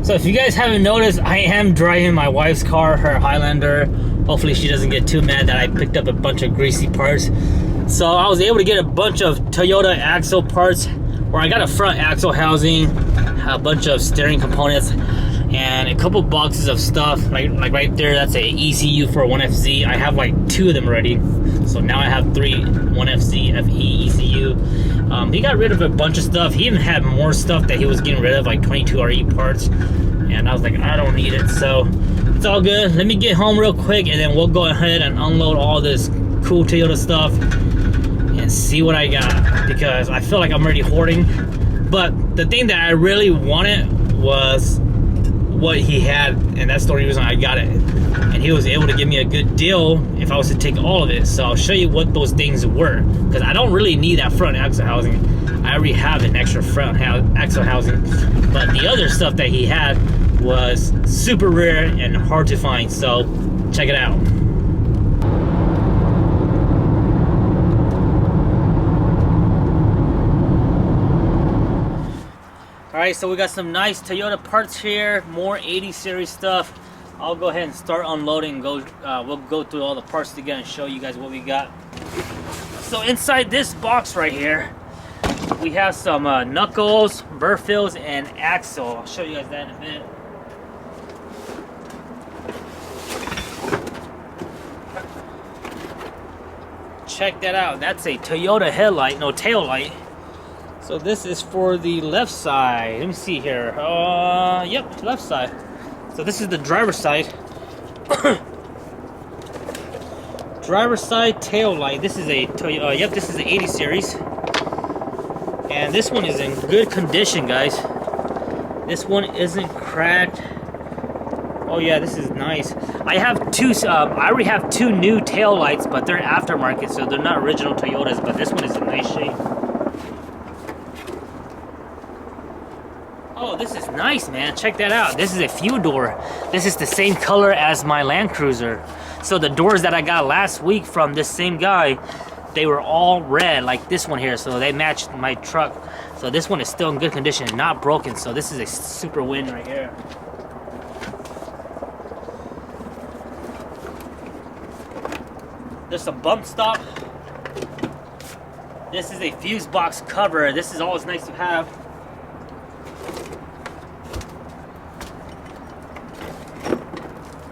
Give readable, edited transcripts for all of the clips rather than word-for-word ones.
So if you guys haven't noticed, I am driving my wife's car, her Highlander. Hopefully she doesn't get too mad that I picked up a bunch of greasy parts. So I was able to get a bunch of Toyota axle parts, where I got a front axle housing, a bunch of steering components, and a couple boxes of stuff. Like right there, that's a ECU for 1FZ. I have like 2 of them already. So now I have 3 1FZ FE ECU. He got rid of a bunch of stuff. He even had more stuff that he was getting rid of, like 22RE parts. And I was like, I don't need it. So it's all good. Let me get home real quick, and then we'll go ahead and unload all this cool Toyota stuff and see what I got, because I feel like I'm already hoarding. But the thing that I really wanted was what he had, and that's the only reason I got it. And he was able to give me a good deal if I was to take all of it. So I'll show you what those things were, because I don't really need that front axle housing. I already have an extra front axle housing, but the other stuff that he had was super rare and hard to find. So check it out. Alright, so we got some nice Toyota parts here, more 80 series stuff. I'll go ahead and start unloading and go. We'll go through all the parts together and show you guys what we got. So inside this box right here, we have some knuckles, burr fills, and axle. I'll show you guys that in a bit. Check that out. That's a Toyota headlight, no, tail light. So this is for the left side. Let me see here. Yep, left side. So this is the driver's side. Driver's side tail light. This is a Toyota. Yep, this is the 80 series. And this one is in good condition, guys. This one isn't cracked. Oh yeah, this is nice. I have 2. I already have 2 new tail lights, but they're aftermarket, so they're not original Toyotas. But this one is in nice shape. Oh, this is nice, man. Check that out. This is a fuel door. This is the same color as my Land Cruiser. So the doors that I got last week from this same guy, they were all red, like this one here. So they matched my truck. So this one is still in good condition and not broken. So this is a super win right here. There's some bump stop. This is a fuse box cover. This is always nice to have.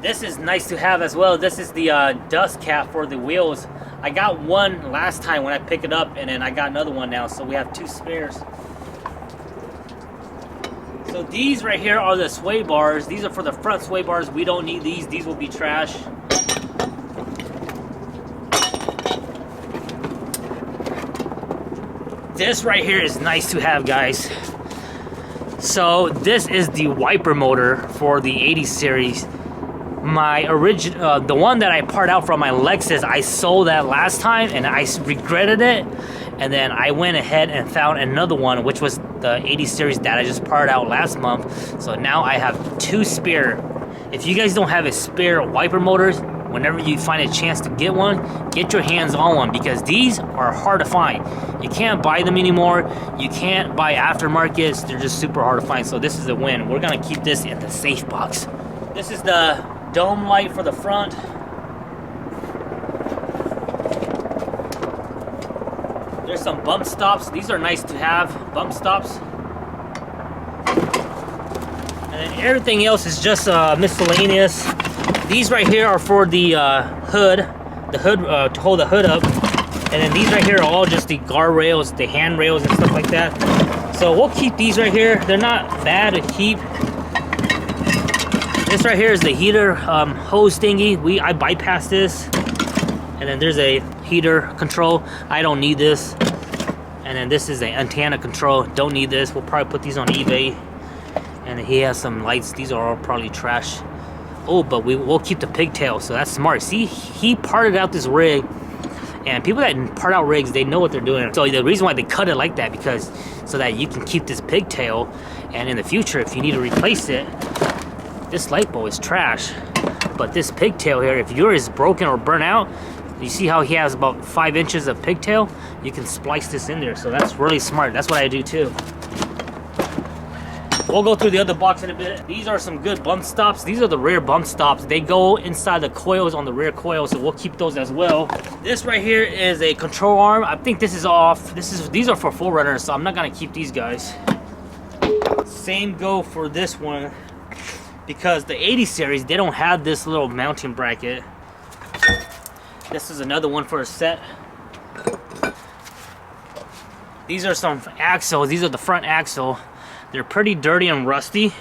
This is nice to have as well. This is the dust cap for the wheels. I got one last time when I picked it up, and then I got another one now, so we have 2 spares. So these right here are the sway bars. These are for the front sway bars. We don't need these. These will be trash. This right here is nice to have, guys. So this is the wiper motor for the 80 series. My original, the one that I part out from my Lexus, I sold that last time and I regretted it. And then I went ahead and found another one, which was the 80 series that I just parted out last month. So now I have 2 spare. If you guys don't have a spare wiper motors, whenever you find a chance to get one, get your hands on one, because these are hard to find. You can't buy them anymore. You can't buy aftermarkets. They're just super hard to find. So this is a win. We're gonna keep this in the safe box. This is the dome light for the front. There's some bump stops. These are nice to have, bump stops. And then everything else is just miscellaneous. These right here are for the hood to hold the hood up. And then these right here are all just the guardrails, the handrails and stuff like that. So we'll keep these right here. They're not bad to keep. This right here is the heater hose thingy. I bypassed this. And then there's a heater control. I don't need this. And then this is the antenna control. Don't need this. We'll probably put these on eBay. And he has some lights. These are all probably trash. Oh, but we'll keep the pigtail. So that's smart. See, he parted out this rig. And people that part out rigs, they know what they're doing. So the reason why they cut it like that, because so that you can keep this pigtail. And in the future, if you need to replace it, this light bulb is trash. But this pigtail here, if yours is broken or burnt out, you see how he has about 5 inches of pigtail? You can splice this in there. So that's really smart. That's what I do too. We'll go through the other box in a bit. These are some good bump stops. These are the rear bump stops. They go inside the coils on the rear coil, so we'll keep those as well. This right here is a control arm. I think this is off. These are for full runners, so I'm not gonna keep these guys. Same go for this one, because the 80 series, they don't have this little mounting bracket. This is another one for a set. These are some axles. These are the front axle. They're pretty dirty and rusty,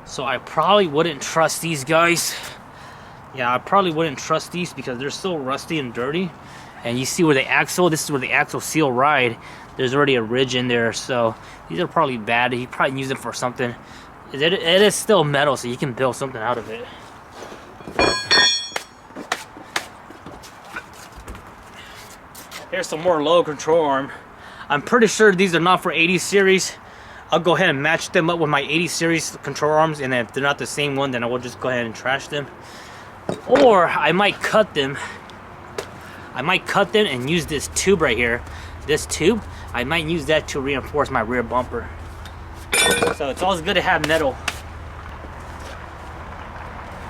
so I probably wouldn't trust these guys. Yeah, I probably wouldn't trust these because they're so rusty and dirty. And you see where the axle, this is where the axle seal ride, there's already a ridge in there, so these are probably bad. You probably use them for something. It is still metal, so you can build something out of it. Here's some more low control arm. I'm pretty sure these are not for 80 series. I'll go ahead and match them up with my 80 series control arms, and then if they're not the same one, then I will just go ahead and trash them. Or I might cut them. I might cut them and use this tube right here. This tube, I might use that to reinforce my rear bumper. So it's always good to have metal.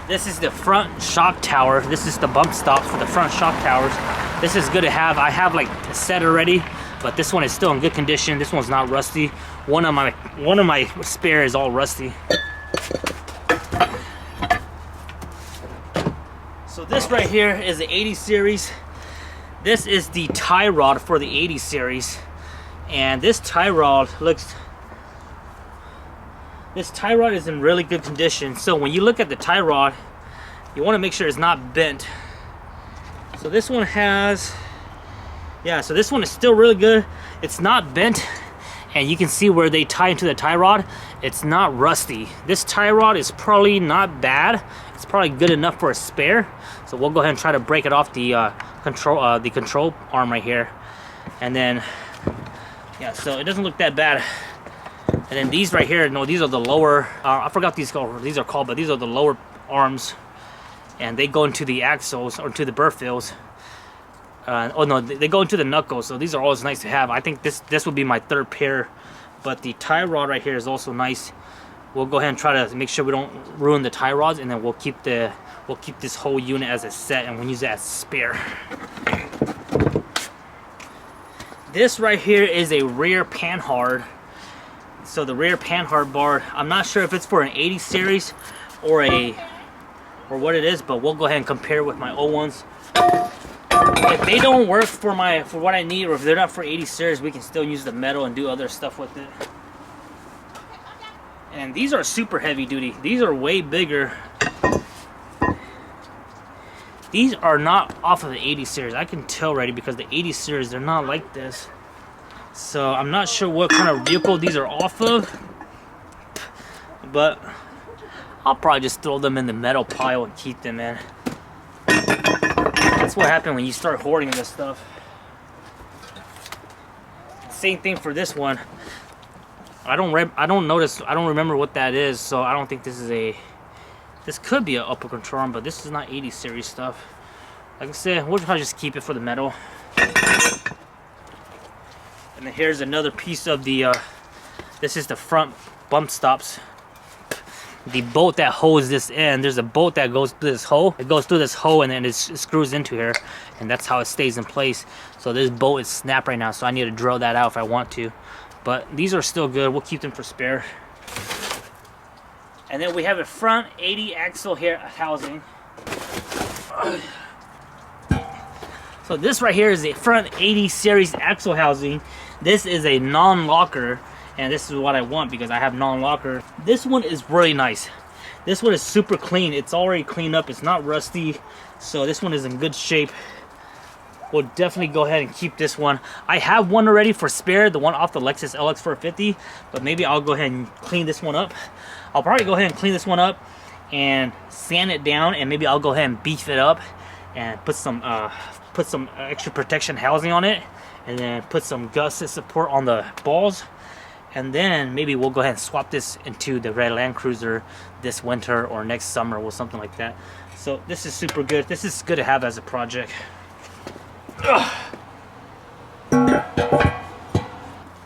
This is the front shock tower. This is the bump stops for the front shock towers. This is good to have. I have like a set already, but this one is still in good condition. This one's not rusty. One of my spare is all rusty. So this right here is the 80 series. This is the tie rod for the 80 series, and this tie rod is in really good condition. So when you look at the tie rod, you want to make sure it's not bent. So this one has, yeah, so this one is still really good. It's not bent, and you can see where they tie into the tie rod. It's not rusty. This tie rod is probably not bad. It's probably good enough for a spare. So we'll go ahead and try to break it off the control arm right here, and then yeah, so it doesn't look that bad. And then these right here, no, these are the lower. I forgot these are called, but these are the lower arms, and they go into the axles or to the burr fills. Oh no, they go into the knuckles. So these are always nice to have. I think this would be my third pair, but the tie rod right here is also nice. We'll go ahead and try to make sure we don't ruin the tie rods, and then we'll keep this whole unit as a set, and we'll use it as spare. This right here is a rear panhard. So the rear panhard bar, I'm not sure if it's for an 80 series or what it is, but we'll go ahead and compare with my old ones. If they don't work for what I need, or if they're not for 80 series, we can still use the metal and do other stuff with it. And these are super heavy duty. These are way bigger. These are not off of the 80 series. I can tell already because the 80 series, they're not like this. So I'm not sure what kind of vehicle these are off of, but I'll probably just throw them in the metal pile and keep them in. That's what happens when you start hoarding this stuff. Same thing for this one. I don't remember what that is, so I don't think this is this could be an upper control arm, but this is not 80 series stuff. Like I said, we'll probably just keep it for the metal. And then here's another piece of the this is the front bump stops. The bolt that holds this in, there's a bolt that goes through this hole. It goes through this hole and then it screws into here, and that's how it stays in place. So this bolt is snapped right now, so I need to drill that out if I want to. But these are still good. We'll keep them for spare. And then we have a front 80 axle here housing. So this right here is a front 80 series axle housing. This is a non-locker, and this is what I want because I have non-locker. This one is really nice. This one is super clean. It's already cleaned up. It's not rusty. So this one is in good shape. We'll definitely go ahead and keep this one. I have one already for spare, the one off the Lexus LX450, but maybe I'll go ahead and clean this one up. I'll probably go ahead and clean this one up and sand it down, and maybe I'll go ahead and beef it up and put some extra protection housing on it, and then put some gusset support on the balls, and then maybe we'll go ahead and swap this into the red Land Cruiser this winter or next summer or something like that. So this is super good. This is good to have as a project.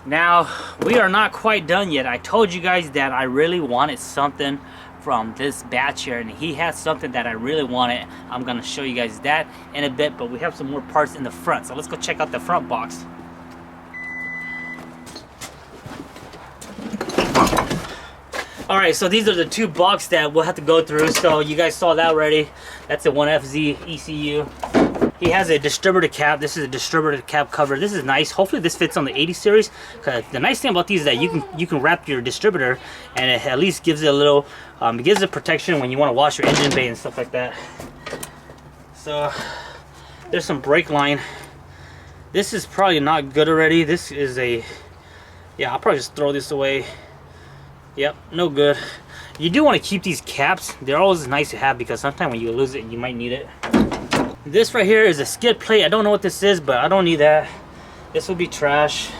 Now, we are not quite done yet. I told you guys that I really wanted something from this batch here, and he has something that I really wanted. I'm gonna show you guys that in a bit, but we have some more parts in the front. So let's go check out the front box. All right, so these are the two boxes that we'll have to go through. So you guys saw that already. That's a 1FZ ECU. He has a distributor cap. This is a distributor cap cover. This is nice. Hopefully this fits on the 80 series. Cause the nice thing about these is that you can wrap your distributor, and it at least gives it a little, it gives it protection when you want to wash your engine bay and stuff like that. So there's some brake line. This is probably not good already. This is a, yeah, I'll probably just throw this away. Yep, no good. You do want to keep these caps. They're always nice to have because sometimes when you lose it, you might need it. This right here is a skid plate. I don't know what this is, but I don't need that. This will be trash.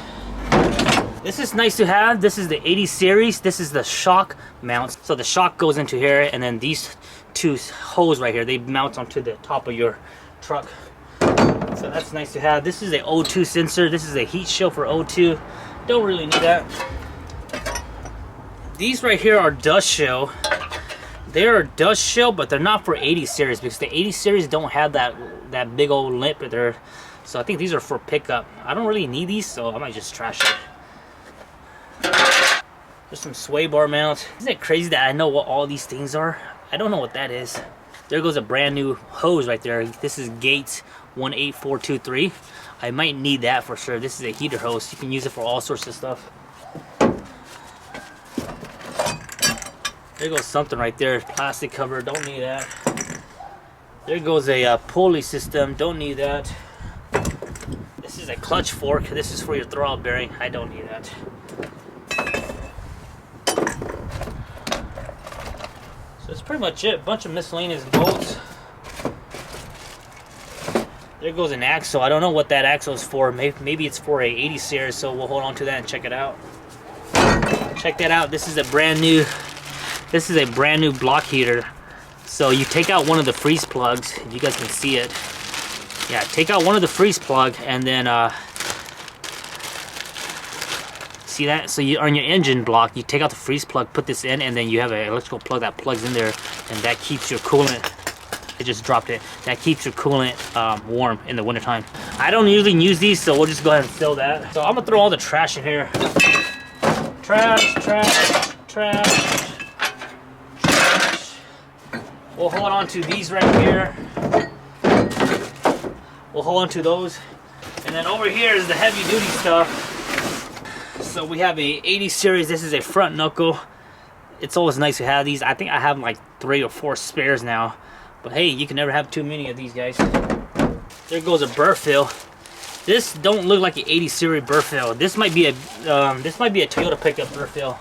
This is nice to have. This is the 80 series. This is the shock mount. So the shock goes into here, and then these two holes right here, they mount onto the top of your truck. So that's nice to have. This is a O2 sensor. This is a heat shield for O2. Don't really need that. These right here are dust shield. They are dust shield, but they're not for 80 series because the 80 series don't have that big old lip there. So I think these are for pickup. I don't really need these, so I might just trash it. There's some sway bar mounts. Isn't it crazy that I know what all these things are? I don't know what that is. There goes a brand new hose right there. This is Gates 18423. I might need that for sure. This is a heater hose. You can use it for all sorts of stuff. There goes something right there, plastic cover, don't need that. There goes a pulley system, don't need that. This is a clutch fork, this is for your throttle bearing, I don't need that. So that's pretty much it, a bunch of miscellaneous bolts. There goes an axle, I don't know what that axle is for, maybe it's for a 80 series, so we'll hold on to that and check it out. Check that out, this is a brand new block heater. So you take out one of the freeze plugs, if you guys can see it. Yeah, take out one of the freeze plug and then see that? So you on your engine block, you take out the freeze plug, put this in, and then you have an electrical plug that plugs in there, and that keeps your coolant. It just dropped it. That keeps your coolant warm in the wintertime. I don't usually use these, so we'll just go ahead and fill that. So I'm gonna throw all the trash in here. Trash, trash, trash. We'll hold on to these right here. We'll hold on to those. And then over here is the heavy duty stuff. So we have a 80 series. This is a front knuckle. It's always nice to have these. I think I have like 3 or 4 spares now. But hey, you can never have too many of these guys. There goes a burr fill. This don't look like an 80 series burr fill. This might be a Toyota pickup burr fill.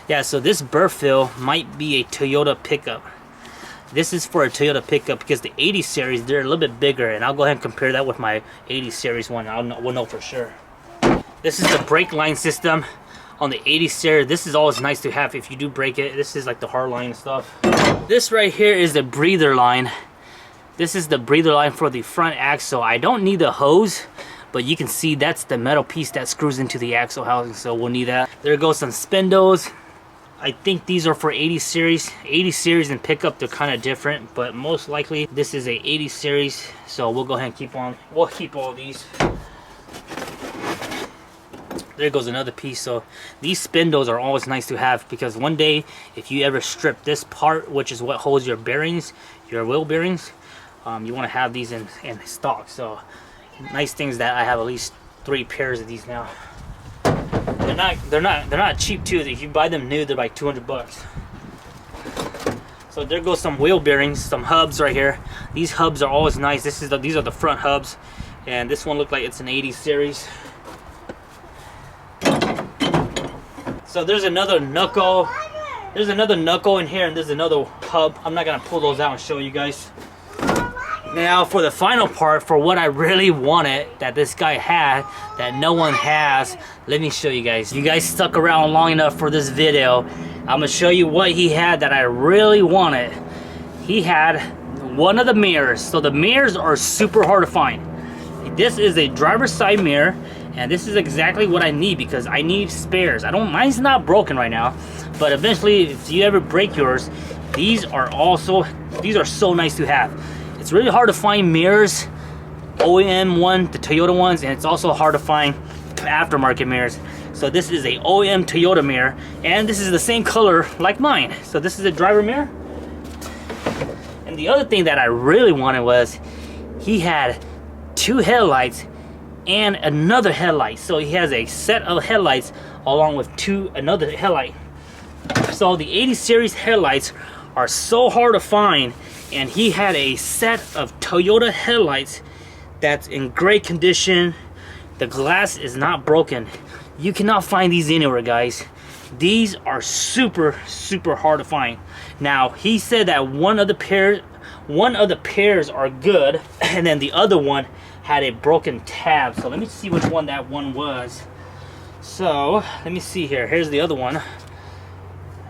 Yeah, so this burr fill might be a Toyota pickup. This is for a Toyota pickup because the 80 series, they're a little bit bigger, and I'll go ahead and compare that with my 80 series one. We'll know for sure. This is the brake line system on the 80 series. This is always nice to have if you do break it. This is like the hard line stuff. This right here is the breather line. This is the breather line for the front axle. I don't need the hose, but you can see that's the metal piece that screws into the axle housing, so we'll need that. There goes some spindles. I think these are for 80 series. 80 series and pickup, they're kind of different, but most likely this is a 80 series, so we'll go ahead and keep on. We'll keep all these. There goes another piece. So these spindles are always nice to have because one day if you ever strip this part, which is what holds your bearings, your wheel bearings, you want to have these in stock. So nice things that I have at least 3 pairs of these now. They're not cheap too. If you buy them new, they're like 200 bucks. So there goes some wheel bearings, some hubs right here. These hubs are always nice. These are the front hubs, and this one looked like it's an 80 series. So there's another knuckle. There's another knuckle in here, and there's another hub. I'm not gonna pull those out and show you guys. Now for the final part, for what I really wanted that this guy had that no one has, let me show you guys. You guys stuck around long enough for this video. I'm gonna show you what he had that I really wanted. He had one of the mirrors. So the mirrors are super hard to find. This is a driver's side mirror, And this is exactly what I need because I need spares. Mine's not broken right now, but eventually if you ever break yours, these are so nice to have. It's really hard to find mirrors, OEM one, the Toyota ones, and it's also hard to find aftermarket mirrors. So this is a OEM Toyota mirror, and this is the same color like mine. So this is a driver mirror. And the other thing that I really wanted was he had 2 headlights and another headlight. So he has a set of headlights along with another headlight. So the 80 series headlights are so hard to find, and he had a set of Toyota headlights that's in great condition. The glass is not broken. You cannot find these anywhere, guys. These are super hard to find. Now he said that one of the pairs are good, and then the other one had a broken tab. So let me see which one that one was. So let me see here. Here's the other one.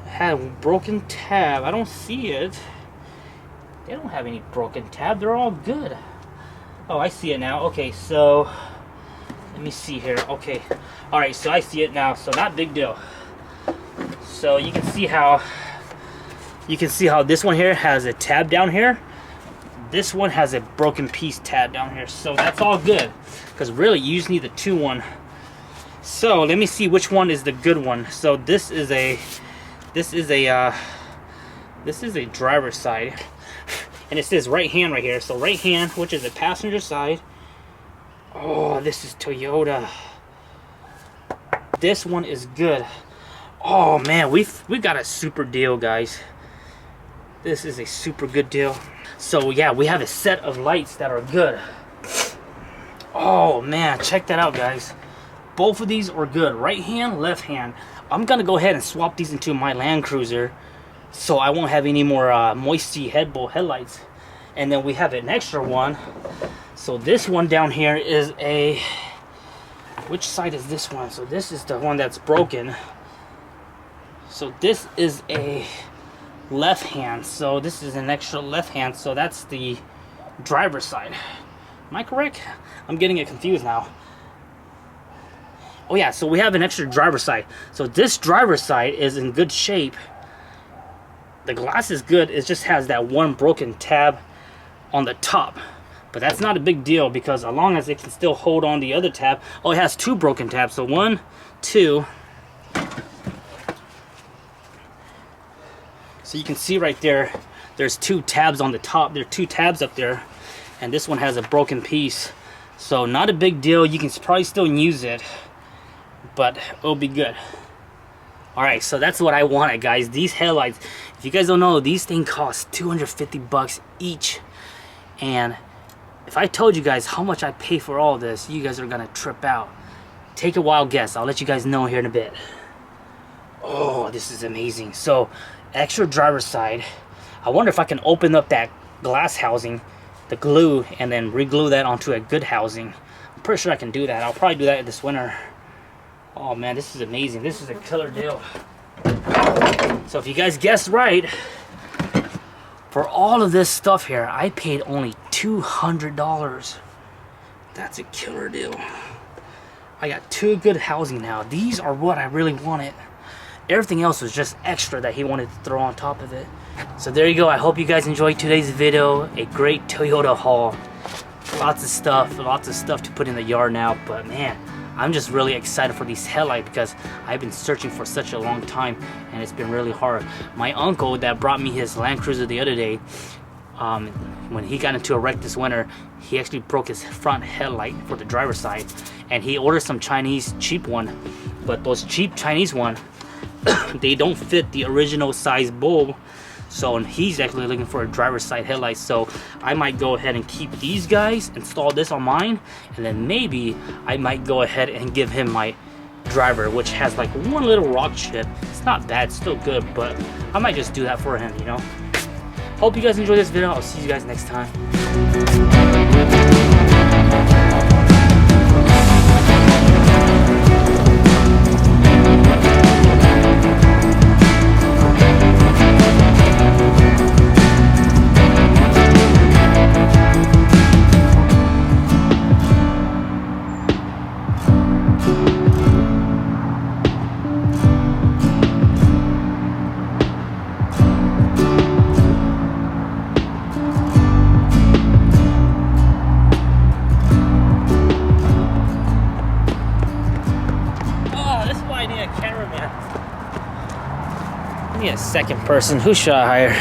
Had a broken tab. I don't see it. They don't have any broken tab. They're all good. Oh, I see it now. Okay, so let me see here. Okay, all right, so I see it now. So not big deal. So you can see how this one here has a tab down here. This one has a broken piece tab down here. So that's all good, because really you just need the 2 one. So let me see which one is the good one. So this is a driver's side, and it says right hand right here. So right hand, which is the passenger side. Oh, this is Toyota. This one is good. Oh man, we've got a super deal, guys. This is a super good deal. So yeah, we have a set of lights that are good. Oh man, check that out, guys. Both of these are good. Right hand, left hand. I'm gonna go ahead and swap these into my Land Cruiser, so I won't have any more moisty headlights. And then we have an extra one. So this one down here is a, which side is this one? So this is the one that's broken. So this is a left hand. So this is an extra left hand. So that's the driver's side. Am I correct? I'm getting it confused now. Oh yeah, so we have an extra driver's side. So this driver's side is in good shape. The glass is good. It just has that one broken tab on the top. But that's not a big deal, because as long as it can still hold on the other tab. Oh, it has 2 broken tabs. So 1, 2. So you can see right there, there's 2 tabs on the top. There are 2 tabs up there. And this one has a broken piece. So not a big deal. You can probably still use it, but it'll be good. Alright, so that's what I wanted, guys. These headlights, if you guys don't know, these things cost 250 bucks each. And if I told you guys how much I pay for all this, you guys are gonna trip out. Take a wild guess. I'll let you guys know here in a bit. Oh, this is amazing. So extra driver's side. I wonder if I can open up that glass housing, the glue, and then re-glue that onto a good housing. I'm pretty sure I can do that. I'll probably do that this winter. Oh man, this is amazing. This is a killer deal. So if you guys guessed right, for all of this stuff here, I paid only $200. That's a killer deal. I got 2 good housing now. These are what I really wanted. Everything else was just extra that he wanted to throw on top of it. So there you go. I hope you guys enjoyed today's video. A great Toyota haul. Lots of stuff to put in the yard now. But man, I'm just really excited for these headlights, because I've been searching for such a long time and it's been really hard. My uncle that brought me his Land Cruiser the other day, when he got into a wreck this winter, he actually broke his front headlight for the driver's side, and he ordered some Chinese cheap one. But those cheap Chinese one, they don't fit the original size bulb. So he's actually looking for a driver's side headlight. So I might go ahead and keep these guys, install this on mine, and then maybe I might go ahead and give him my driver, which has like one little rock chip. It's not bad, still good, but I might just do that for him, you know. Hope you guys enjoyed this video. I'll see you guys next time. Whatever, man. I need a second person. Who should I hire?